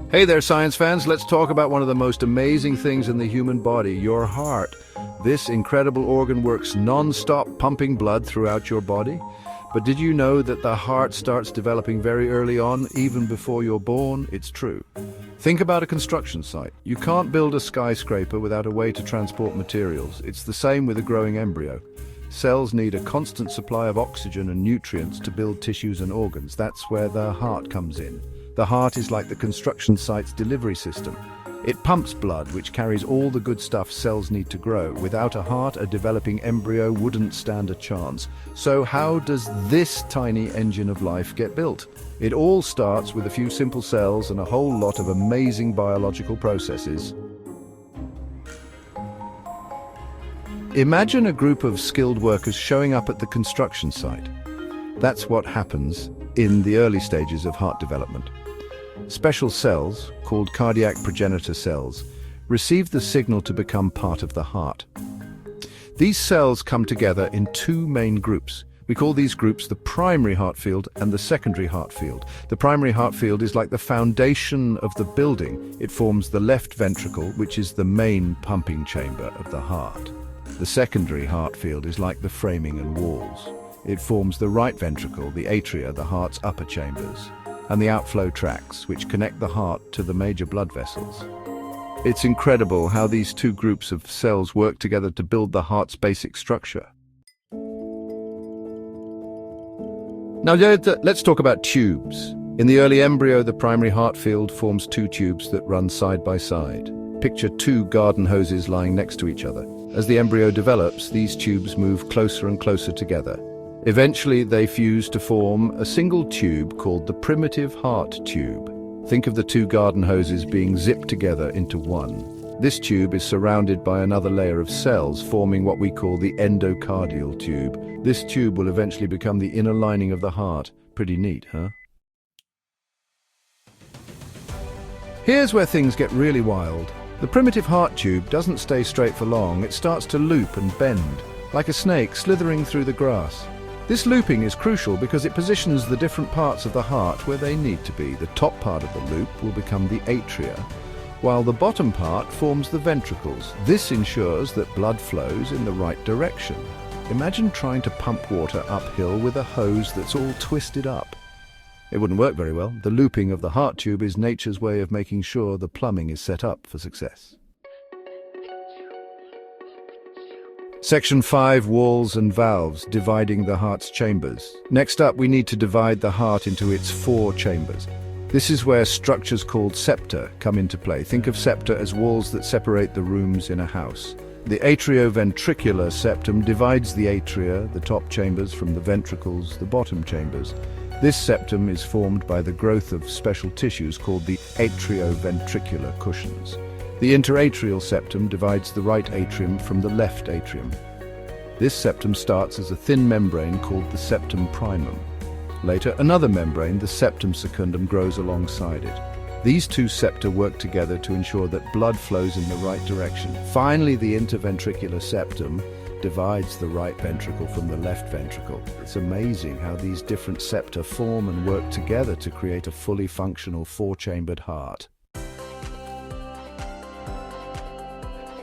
Hey there, science fans. Let's talk about one of the most amazing things in the human body, your heart. This incredible organ works non-stop pumping blood throughout your body. But did you know that the heart starts developing very early on, even before you're born? It's true. Think about a construction site. You can't build a skyscraper without a way to transport materials. It's the same with a growing embryo. Cells need a constant supply of oxygen and nutrients to build tissues and organs. That's where the heart comes in. The heart is like the construction site's delivery system. It pumps blood, which carries all the good stuff cells need to grow. Without a heart, a developing embryo wouldn't stand a chance. So how does this tiny engine of life get built? It all starts with a few simple cells and a whole lot of amazing biological processes. Imagine a group of skilled workers showing up at the construction site. That's what happens in the early stages of heart development. Special cells, called cardiac progenitor cells, receive the signal to become part of the heart. These cells come together in two main groups. We call these groups the primary heart field and the secondary heart field. The primary heart field is like the foundation of the building. It forms the left ventricle, which is the main pumping chamber of the heart. The secondary heart field is like the framing and walls. It forms the right ventricle, the atria, the heart's upper chambers, and the outflow tracts, which connect the heart to the major blood vessels. It's incredible how these two groups of cells work together to build the heart's basic structure. Now let's talk about tubes. In the early embryo, the primary heart field forms two tubes that run side by side. Picture two garden hoses lying next to each other. As the embryo develops, these tubes move closer and closer together. Eventually, they fuse to form a single tube called the primitive heart tube. Think of the two garden hoses being zipped together into one. This tube is surrounded by another layer of cells, forming what we call the endocardial tube. This tube will eventually become the inner lining of the heart. Pretty neat, huh? Here's where things get really wild. The primitive heart tube doesn't stay straight for long. It starts to loop and bend, like a snake slithering through the grass. This looping is crucial because it positions the different parts of the heart where they need to be. The top part of the loop will become the atria, while the bottom part forms the ventricles. This ensures that blood flows in the right direction. Imagine trying to pump water uphill with a hose that's all twisted up. It wouldn't work very well. The looping of the heart tube is nature's way of making sure the plumbing is set up for success. Section 5, walls and valves, dividing the heart's chambers. Next up, we need to divide the heart into its 4 chambers. This is where structures called septa come into play. Think of septa as walls that separate the rooms in a house. The atrioventricular septum divides the atria, the top chambers, from the ventricles, the bottom chambers. This septum is formed by the growth of special tissues called the atrioventricular cushions. The interatrial septum divides the right atrium from the left atrium. This septum starts as a thin membrane called the septum primum. Later, another membrane, the septum secundum, grows alongside it. These two septa work together to ensure that blood flows in the right direction. Finally, the interventricular septum divides the right ventricle from the left ventricle. It's amazing how these different septa form and work together to create a fully functional 4-chambered heart.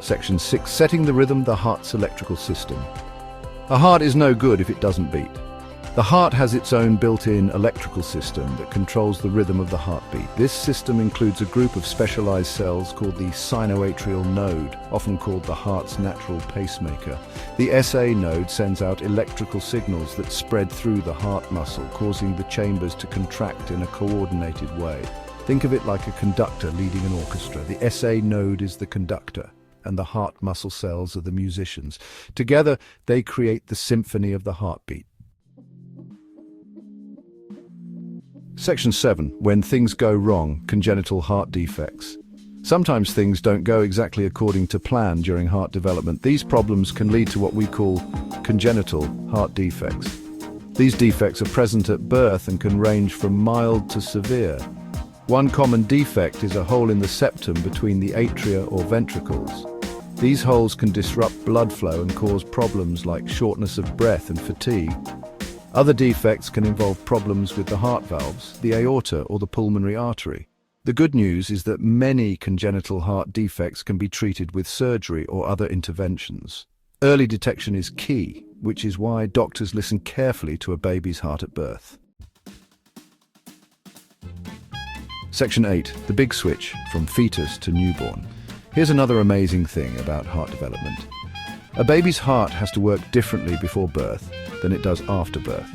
Section 6, setting the rhythm, the heart's electrical system. A heart is no good if it doesn't beat. The heart has its own built-in electrical system that controls the rhythm of the heartbeat. This system includes a group of specialized cells called the sinoatrial node, often called the heart's natural pacemaker. The SA node sends out electrical signals that spread through the heart muscle, causing the chambers to contract in a coordinated way. Think of it like a conductor leading an orchestra. The SA node is the conductor, and the heart muscle cells are the musicians. Together, they create the symphony of the heartbeat. Section 7. When things go wrong, congenital heart defects. Sometimes things don't go exactly according to plan during heart development. These problems can lead to what we call congenital heart defects. These defects are present at birth and can range from mild to severe. One common defect is a hole in the septum between the atria or ventricles. These holes can disrupt blood flow and cause problems like shortness of breath and fatigue. Other defects can involve problems with the heart valves, the aorta, or the pulmonary artery. The good news is that many congenital heart defects can be treated with surgery or other interventions. Early detection is key, which is why doctors listen carefully to a baby's heart at birth. Section 8. The big switch from fetus to newborn. Here's another amazing thing about heart development. A baby's heart has to work differently before birth than it does after birth.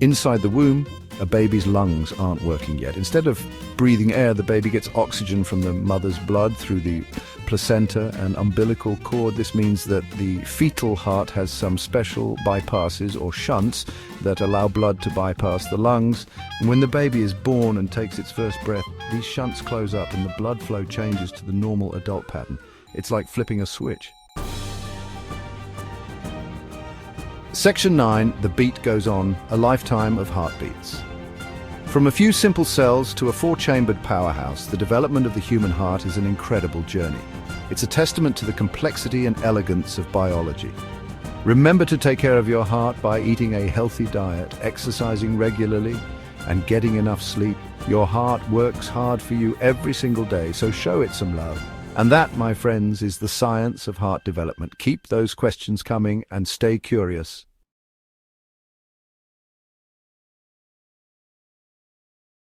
Inside the womb, a baby's lungs aren't working yet. Instead of breathing air, the baby gets oxygen from the mother's blood through the placenta and umbilical cord. This means that the fetal heart has some special bypasses or shunts that allow blood to bypass the lungs. And when the baby is born and takes its first breath, these shunts close up and the blood flow changes to the normal adult pattern. It's like flipping a switch. Section 9. The beat goes on, a lifetime of heartbeats. From a few simple cells to a 4-chambered powerhouse, the development of the human heart is an incredible journey. It's a testament to the complexity and elegance of biology. Remember to take care of your heart by eating a healthy diet, exercising regularly, and getting enough sleep. Your heart works hard for you every single day, so show it some love. And that, my friends, is the science of heart development. Keep those questions coming and stay curious.